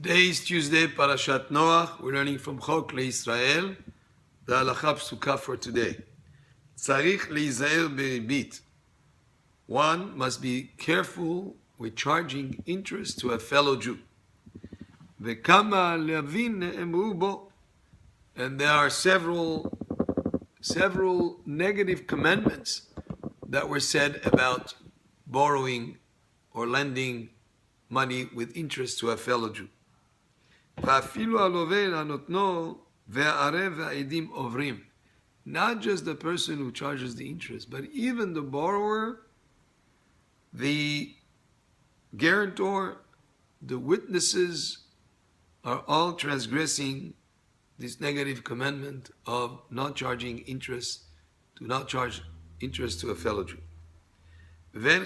Today is Tuesday, Parashat Noach. We're learning from Chok LeIsrael, the Halacha Psuka for today. Tzarich leizaer beribit. One must be careful with charging interest to a fellow Jew. Vekama leavin ne'emru bo. And there are several negative commandments that were said about borrowing or lending money with interest to a fellow Jew. Not just the person who charges the interest, but even the borrower, the guarantor, the witnesses are all transgressing this negative commandment of not charging interest, to not charge interest to a fellow Jew. And there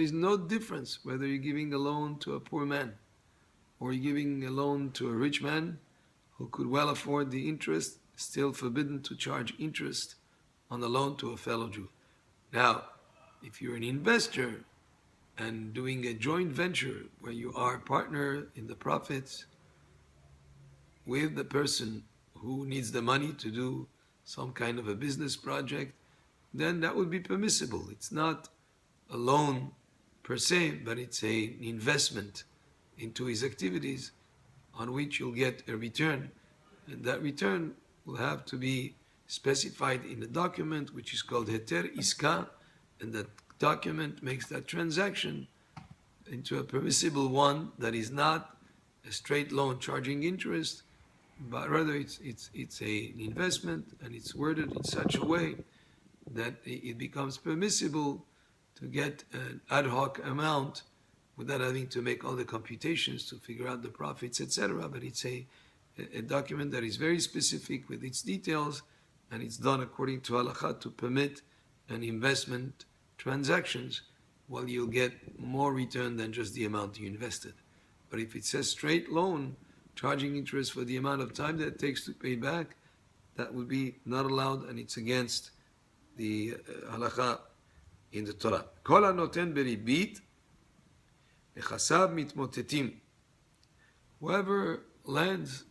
is no difference whether you're giving a loan to a poor man or you're giving a loan to a rich man who could well afford the interest, still forbidden to charge interest on the loan to a fellow Jew. Now, if you're an investor and doing a joint venture where you are a partner in the profits with the person who needs the money to do some kind of a business project, then that would be permissible. It's not a loan per se, but it's an investment into his activities on which you'll get a return. And that return will have to be specified in a document which is called Heter Iska, and that document makes that transaction into a permissible one that is not a straight loan charging interest, but rather it's an investment, and it's worded in such a way that it becomes permissible to get an ad hoc amount without having to make all the computations to figure out the profits, etc. But it's a document that is very specific with its details, and it's done according to halakha to permit an investment transactions, while you'll get more return than just the amount you invested. But if it says straight loan, charging interest for the amount of time that it takes to pay back, that would be not allowed, and it's against the halakha in the Torah. Kol hanoten beribit nechasav mitmotetim. Whoever lends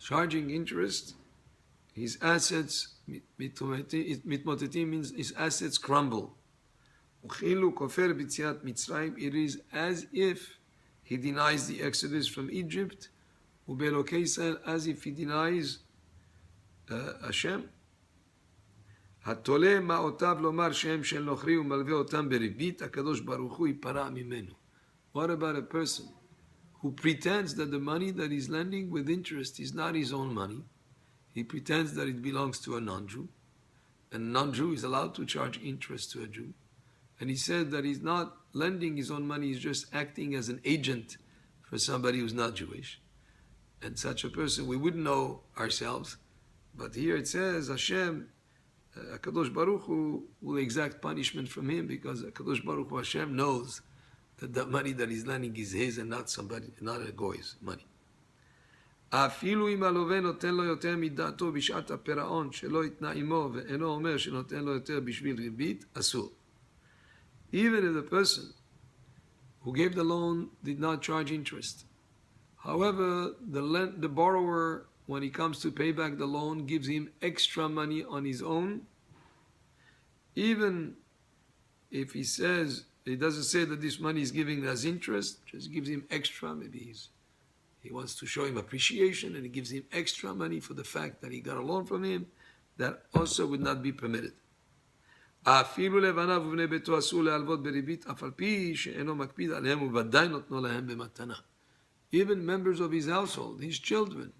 charging interest, his assets mitmotetim means his assets crumble. Uchilu kofer b'tziat Mitzrayim. It is as if he denies the exodus from Egypt. Ubelokei Israel, as if he denies Hashem. התולה מעותיו לומר שהם של נוכרי ומלווה אותם בריבית, הקדוש ברוך הוא ייפרע ממנו. What about a person who pretends that the money that he's lending with interest is not his own money? He pretends that it belongs to a non-Jew, and a non-Jew is allowed to charge interest to a Jew. And he said that he's not lending his own money, he's just acting as an agent for somebody who's not Jewish. And such a person, we wouldn't know ourselves, but here it says Hashem, HaKadosh Baruch Hu will exact punishment from him, because HaKadosh Baruch Hu, Hashem, knows that the money that he's lending is his and not a goy's money. אפילו אם הלווה נותן לו יותר מדעתו בשעת הפירעון שלא התנה עמו ואינו אומר שנותן לו יותר בשביל ריבית, אסור. Even if the person who gave the loan did not charge interest. However, the borrower, when he comes to pay back the loan, gives him extra money on his own. Even if he doesn't say that this money is giving as interest, just gives him extra. Maybe he wants to show him appreciation, and he gives him extra money for the fact that he got a loan from him. That also would not be permitted. אפילו לבניו ובני ביתו אסור להלוות בריבית, אף על פי שאינו מקפיד עליהם וודאי נותנו להם במתנה. Even members of his household, his children,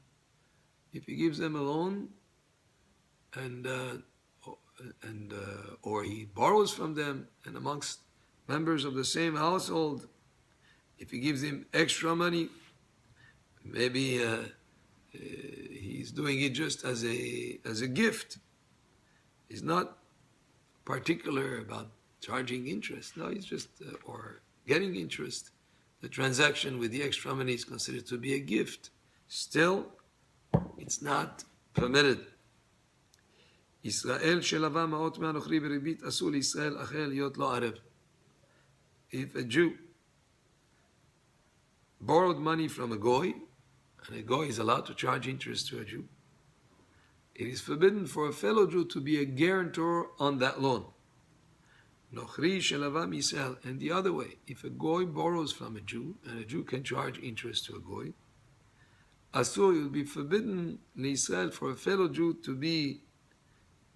if he gives them a loan or he borrows from them, and amongst members of the same household, if he gives him extra money, maybe he's doing it just as a gift. He's not particular about charging interest. No, he's just or getting interest. The transaction with the extra money is considered to be a gift. Still, it's not permitted. ישראל שלווה מעות מהנוכרי בריבית, אסור לישראל אחר להיות לו ערב. If a Jew borrowed money from a goy, and a goy is allowed to charge interest to a Jew, it is forbidden for a fellow Jew to be a guarantor on that loan. And the other way, if a goy borrows from a Jew, and a Jew can charge interest to a goy, Asur, it will be forbidden in Israel for a fellow Jew to be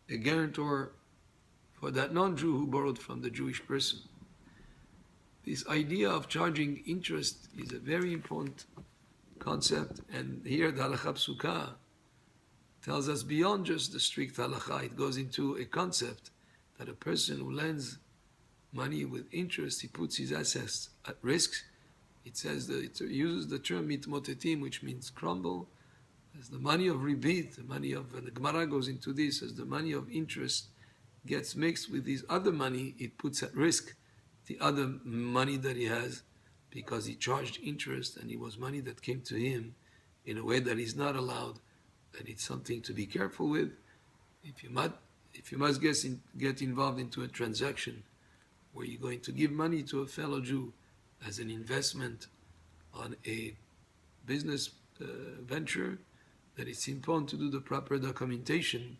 a guarantor for that non-Jew who borrowed from the Jewish person. This idea of charging interest is a very important concept, and here the Halakha Psuka tells us beyond just the strict halakha. It goes into a concept that a person who lends money with interest, he puts his assets at risk. It says that it uses the term mitmotetim, which means crumble. As the money of ribit, the money of the Gemara goes into this, as the money of interest gets mixed with his other money, it puts at risk the other money that he has, because he charged interest and it was money that came to him in a way that is not allowed, and it's something to be careful with. If you must get involved into a transaction where you're going to give money to a fellow Jew as an investment on a business venture, that it's important to do the proper documentation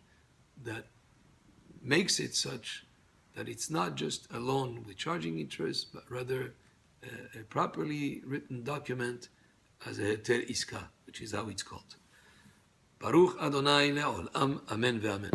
that makes it such that it's not just a loan with charging interest, but rather a properly written document as a heter iska, which is how it's called. Baruch Adonai le'olam, amen ve'amen.